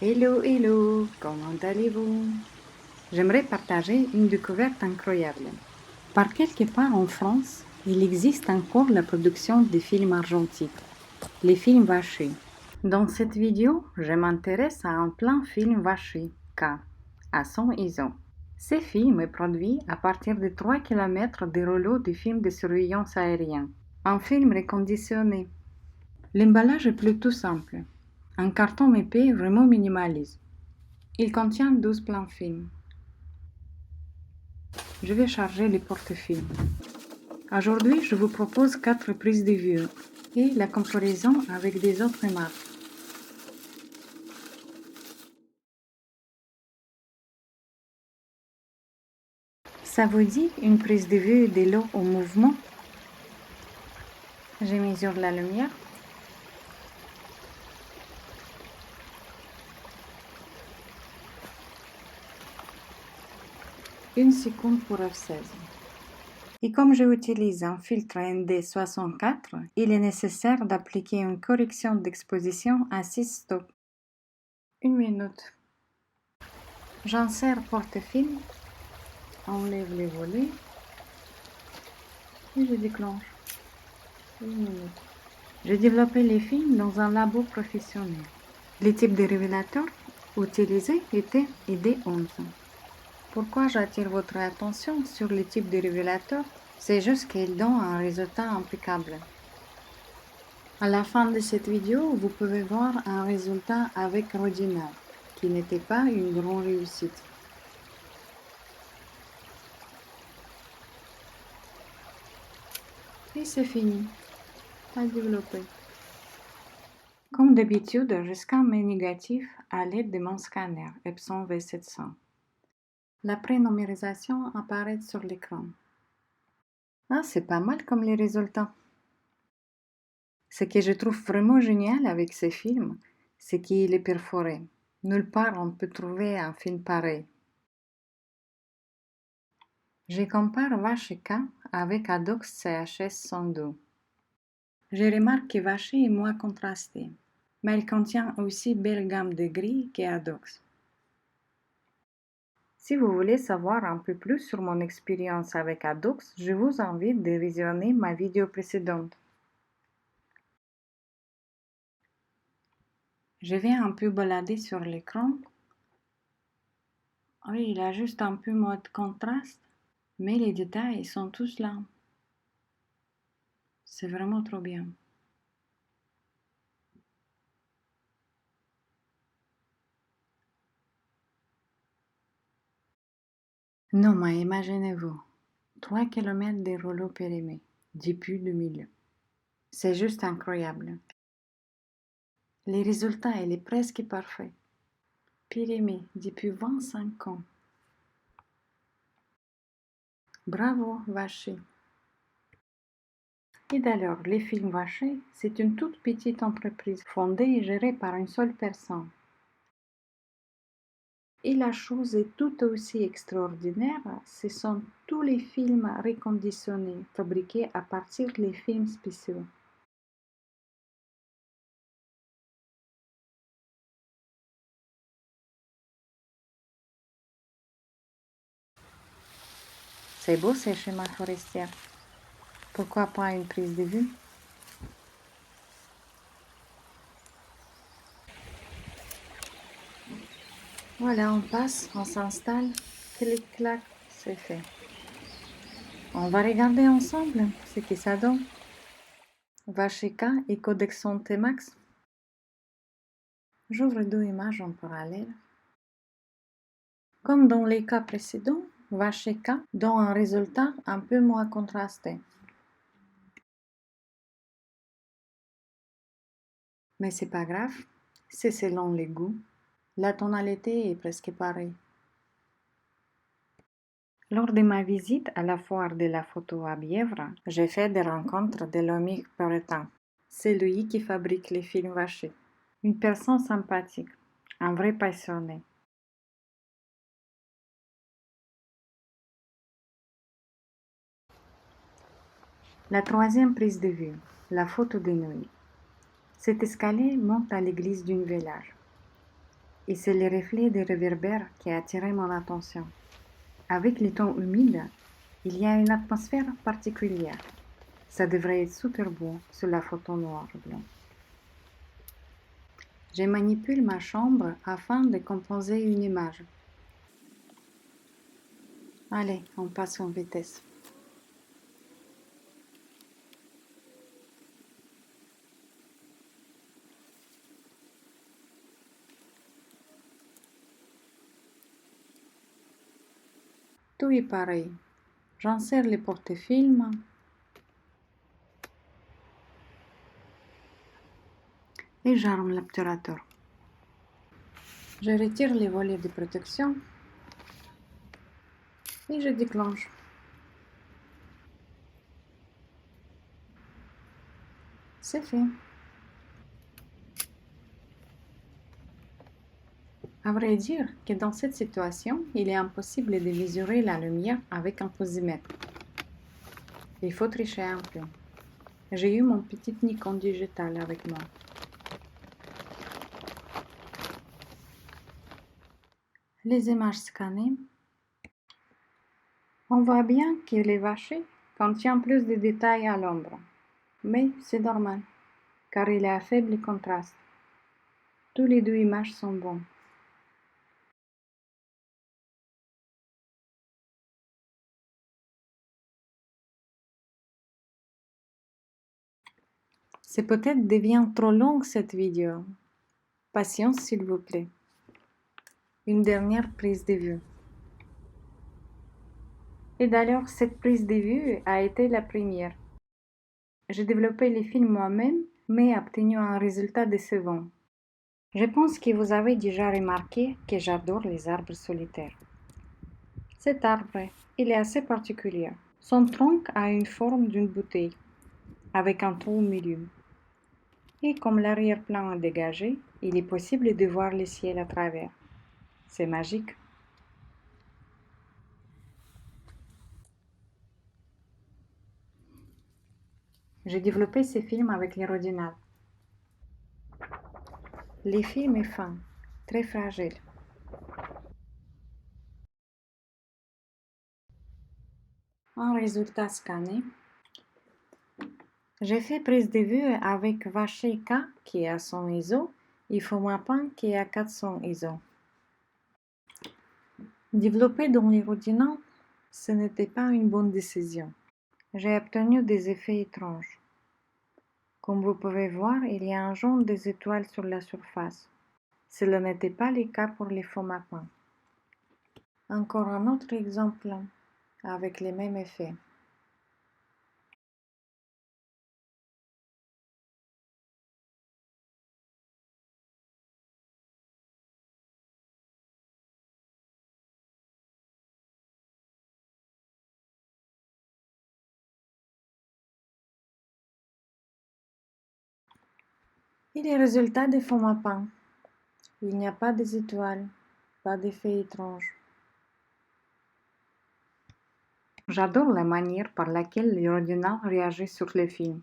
Hello, hello, comment allez-vous? J'aimerais partager une découverte incroyable. Par quelque part en France, il existe encore la production de films argentiques, les films vachés. Dans cette vidéo, je m'intéresse à un plein film vaché, K, à son ISO. Ce film est produit à partir de 3 km de rouleaux de films de surveillance aérienne. Un film reconditionné. L'emballage est plutôt simple. Un carton épais vraiment minimaliste. Il contient 12 plans films. Je vais charger les porte-films. Aujourd'hui, je vous propose 4 prises de vue et la comparaison avec des autres marques. Ça vous dit une prise de vue de l'eau au mouvement? Je mesure la lumière. Une seconde pour F16. Et comme j'utilise un filtre ND64, il est nécessaire d'appliquer une correction d'exposition à 6 stops. Une minute. J'insère porte-film, enlève les volets et je déclenche. Une minute. J'ai développé les films dans un labo professionnel. Les types de révélateurs utilisés étaient ID11. Pourquoi j'attire votre attention sur les types de révélateurs? C'est juste qu'ils donnent un résultat impeccable. À la fin de cette vidéo, vous pouvez voir un résultat avec Rodinal, qui n'était pas une grande réussite. Et c'est fini. À développer. Comme d'habitude, je scanne mes négatifs à l'aide de mon scanner Epson V700. La prénumérisation apparaît sur l'écran. Ah, c'est pas mal comme les résultats. Ce que je trouve vraiment génial avec ce film, c'est qu'il est perforé. Nulle part on peut trouver un film pareil. Je compare Vache-K avec Adox CHS 102. Je remarque que Vache est moins contrasté, mais il contient aussi belle gamme de gris qu'Adox. Si vous voulez savoir un peu plus sur mon expérience avec Adox, je vous invite de visionner ma vidéo précédente. Je vais un peu balader sur l'écran. Oui, il a juste un peu moins de contraste, mais les détails sont tous là. C'est vraiment trop bien. Non, mais imaginez-vous, 3 km de rouleaux périmés depuis 2000. C'est juste incroyable. Les résultats, il est presque parfait. Périmé depuis 25 ans. Bravo, Vacher. Et d'ailleurs, les films Vacher, c'est une toute petite entreprise fondée et gérée par une seule personne. Et la chose est tout aussi extraordinaire, ce sont tous les films reconditionnés, fabriqués à partir des films spéciaux. C'est beau ces schémas forestiers. Pourquoi pas une prise de vue? Voilà, on passe, on s'installe, clic-clac, c'est fait. On va regarder ensemble ce que ça donne. Vacheka et Codexon T-Max. J'ouvre deux images en parallèle. Comme dans les cas précédents, Vacheka donne un résultat un peu moins contrasté. Mais c'est pas grave, c'est selon les goûts. La tonalité est presque pareille. Lors de ma visite à la foire de la photo à Bièvre, j'ai fait des rencontres de Lomique Peretin. C'est lui qui fabrique les films vachés. Une personne sympathique, un vrai passionné. La troisième prise de vue, la photo de nuit. Cet escalier monte à l'église d'un village. et c'est les reflets des réverbères qui a attiré mon attention. Avec les tons humides, il y a une atmosphère particulière. Ça devrait être super beau sur la photo noir et blanc. Je manipule ma chambre afin de composer une image. Allez, on passe en vitesse. Tout est pareil. J'insère les porte-films et j'arme l'obturateur. Je retire les volets de protection et je déclenche. C'est fait. À vrai dire que dans cette situation, il est impossible de mesurer la lumière avec un posimètre. Il faut tricher un peu. J'ai eu mon petit Nikon digital avec moi. Les images scannées. On voit bien que les vachers contient plus de détails à l'ombre. Mais c'est normal, car il est à faible contraste. Tous les deux images sont bonnes. C'est peut-être devient trop longue cette vidéo. Patience s'il vous plaît. Une dernière prise de vue. Et d'ailleurs, cette prise de vue a été la première. J'ai développé les films moi-même, mais obtenu un résultat décevant. Je pense que vous avez déjà remarqué que j'adore les arbres solitaires. Cet arbre, il est assez particulier. Son tronc a une forme d'une bouteille, avec un trou au milieu. Et comme l'arrière-plan est dégagé, il est possible de voir le ciel à travers. C'est magique. J'ai développé ces films avec l'aérodyname. Le film est fin, très fragile. Un résultat scanné. J'ai fait prise de vue avec Vacher K qui est à 100 ISO et Fomapan qui est à 400 ISO. Développer dans l'aérodyname, ce n'était pas une bonne décision. J'ai obtenu des effets étranges. Comme vous pouvez voir, il y a un jaune des étoiles sur la surface. Cela n'était pas le cas pour les faux mapins. Encore un autre exemple avec les mêmes effets. Et les résultats des faux mapins. Il n'y a pas des étoiles, pas d'effets étranges. J'adore la manière par laquelle l'ordinateur réagit sur les films,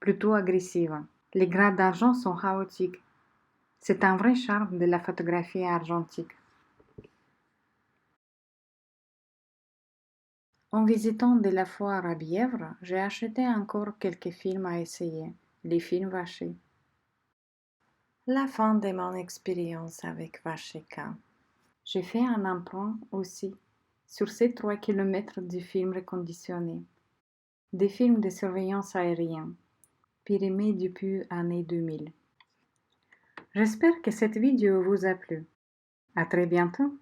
plutôt agressive. Les grains d'argent sont chaotiques. C'est un vrai charme de la photographie argentique. En visitant de la foire à Bièvre, j'ai acheté encore quelques films à essayer, les films Vacher. La fin de mon expérience avec Vacheka. J'ai fait un emprunt aussi sur ces 3 kilomètres de films reconditionnés, des films de surveillance aérienne, périmés depuis l'année 2000. J'espère que cette vidéo vous a plu. À très bientôt.